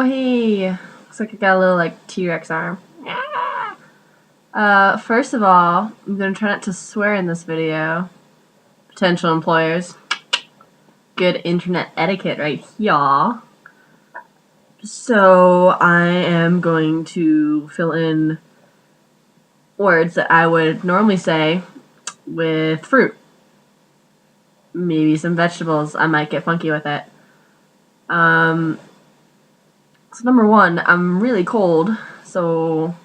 Oh, hey. Looks like I got a little, like, T-Rex arm. First of all, I'm gonna try not to swear in this video. Potential employers. Good internet etiquette right here. So, I am going to fill in words that I would normally say with fruit. Maybe some vegetables. I might get funky with it. So number one, I'm really cold, so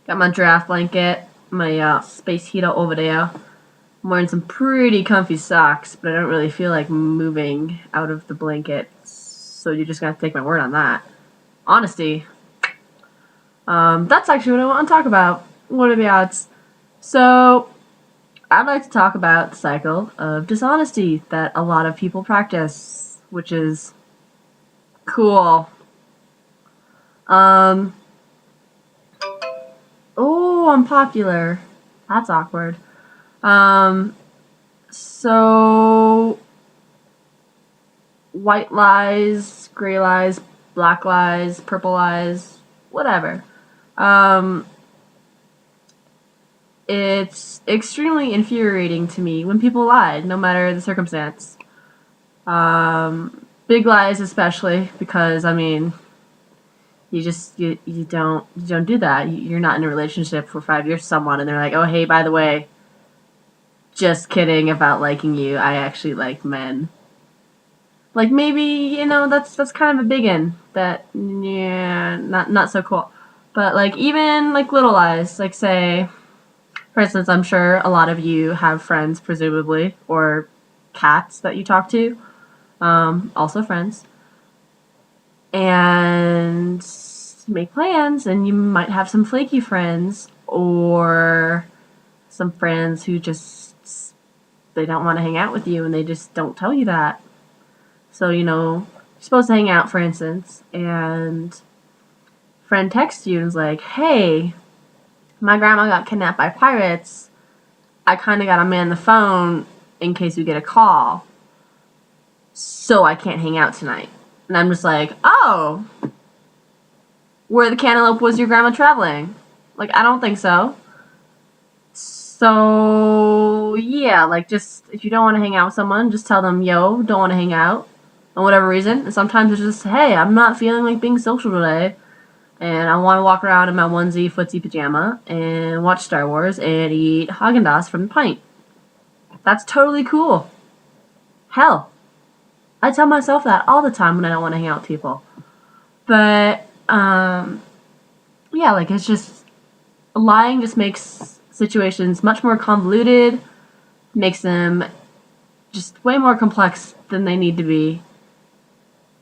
got my draft blanket, my space heater over there. I'm wearing some pretty comfy socks, but I don't really feel like moving out of the blanket, so you're just gonna have to take my word on that. Honesty. That's actually what I want to talk about. What are the odds? So, I'd like to talk about the cycle of dishonesty that a lot of people practice, which is cool. Oh, I'm popular. That's awkward. So white lies, gray lies, black lies, purple lies, whatever. It's extremely infuriating to me when people lie, no matter the circumstance. Big lies especially, because I mean, you don't do that. You're not in a relationship for 5 years with someone, and they're like, oh hey, by the way, just kidding about liking you. I actually like men. Like maybe that's kind of a big one. That not so cool. But like even like little lies, like say, for instance, I'm sure a lot of you have friends, presumably, or cats that you talk to, also friends, and make plans, and you might have some flaky friends or some friends who just they don't want to hang out with you and they just don't tell you that. So, you're supposed to hang out, for instance, and friend texts you and is like, hey, my grandma got kidnapped by pirates. I kind of got to man the phone in case we get a call. So I can't hang out tonight. And I'm just like, oh, where the cantaloupe was your grandma traveling? Like, I don't think so. So, yeah, like, just, if you don't want to hang out with someone, just tell them, yo, don't want to hang out, for whatever reason. And sometimes it's just, hey, I'm not feeling like being social today, and I want to walk around in my onesie, footsie pajama, and watch Star Wars, and eat Haagen-Dazs from the pint. That's totally cool. Hell, I tell myself that all the time when I don't want to hang out with people. But, yeah, like, it's just, lying just makes situations much more convoluted, makes them just way more complex than they need to be.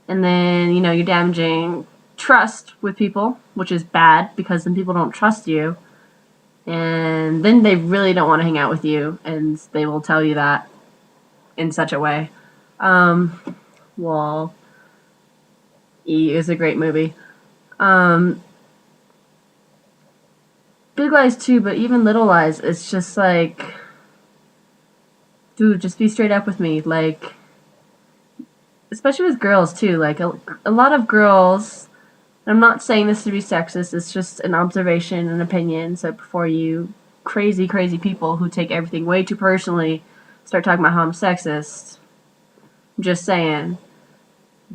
And then, you're damaging trust with people, which is bad because then people don't trust you. And then they really don't want to hang out with you, and they will tell you that in such a way. Well, E is a great movie. Big lies too, but even little lies, it's just like, dude, just be straight up with me. Like, especially with girls too. Like, a lot of girls, I'm not saying this to be sexist, it's just an observation, an opinion. So before you crazy people who take everything way too personally start talking about how I'm sexist, I'm just saying,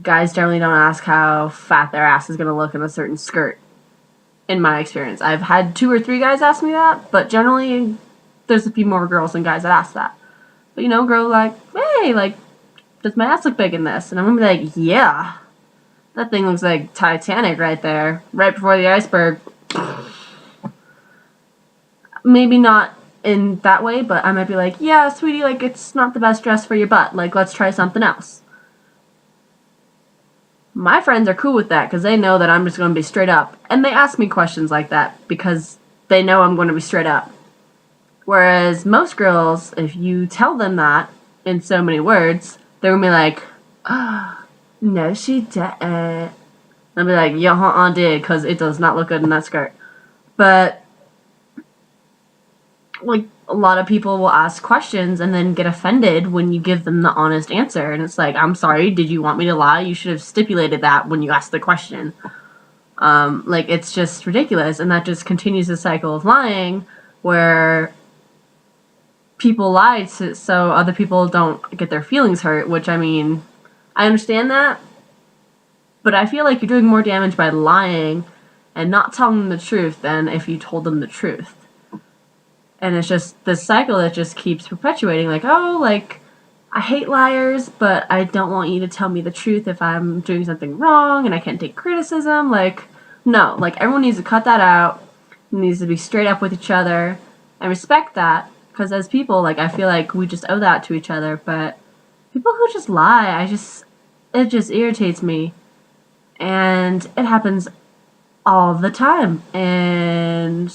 guys generally don't ask how fat their ass is going to look in a certain skirt. In my experience, I've had 2 or 3 guys ask me that, but generally there's a few more girls than guys that ask that. But girls like, hey, like, does my ass look big in this? And I'm gonna be like, yeah, that thing looks like Titanic right there, right before the iceberg. Maybe not in that way, but I might be like, yeah, sweetie, like, it's not the best dress for your butt. Like, let's try something else. My friends are cool with that because they know that I'm just going to be straight up. And they ask me questions like that because they know I'm going to be straight up. Whereas most girls, if you tell them that in so many words, they're going to be like, oh, no, she didn't. I'll be like, yeah, I did, because it does not look good in that skirt. But, like, a lot of people will ask questions and then get offended when you give them the honest answer. And it's like, I'm sorry, did you want me to lie? You should have stipulated that when you asked the question. Like, it's just ridiculous. And that just continues the cycle of lying where people lie so other people don't get their feelings hurt, which, I mean, I understand that. But I feel like you're doing more damage by lying and not telling them the truth than if you told them the truth. And it's just this cycle that just keeps perpetuating. Like, oh, like, I hate liars, but I don't want you to tell me the truth if I'm doing something wrong and I can't take criticism. Like, no. Like, everyone needs to cut that out. Needs to be straight up with each other. I respect that. Because as people, like, I feel like we just owe that to each other. But people who just lie, it just irritates me. And it happens all the time. And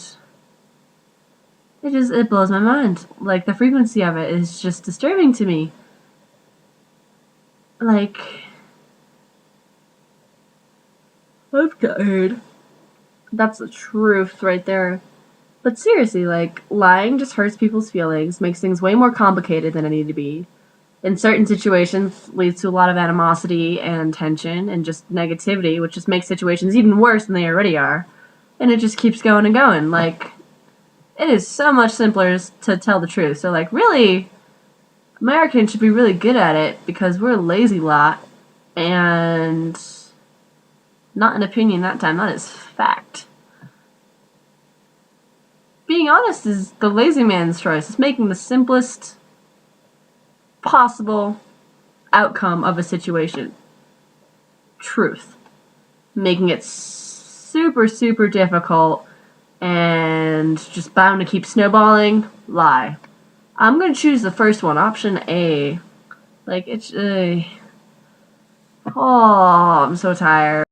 it blows my mind. Like, the frequency of it is just disturbing to me. Like, I've tired. That's the truth right there. But seriously, like, lying just hurts people's feelings, makes things way more complicated than it need to be. In certain situations, leads to a lot of animosity and tension and just negativity, which just makes situations even worse than they already are. And it just keeps going and going. Like, it is so much simpler to tell the truth. So, like, really, Americans should be really good at it because we're a lazy lot. And not an opinion that time, that is fact. Being honest is the lazy man's choice. It's making the simplest possible outcome of a situation. Truth. Making it super, super difficult and just bound to keep snowballing. Lie. I'm gonna choose the first one, option A. Like, it's, oh, I'm so tired.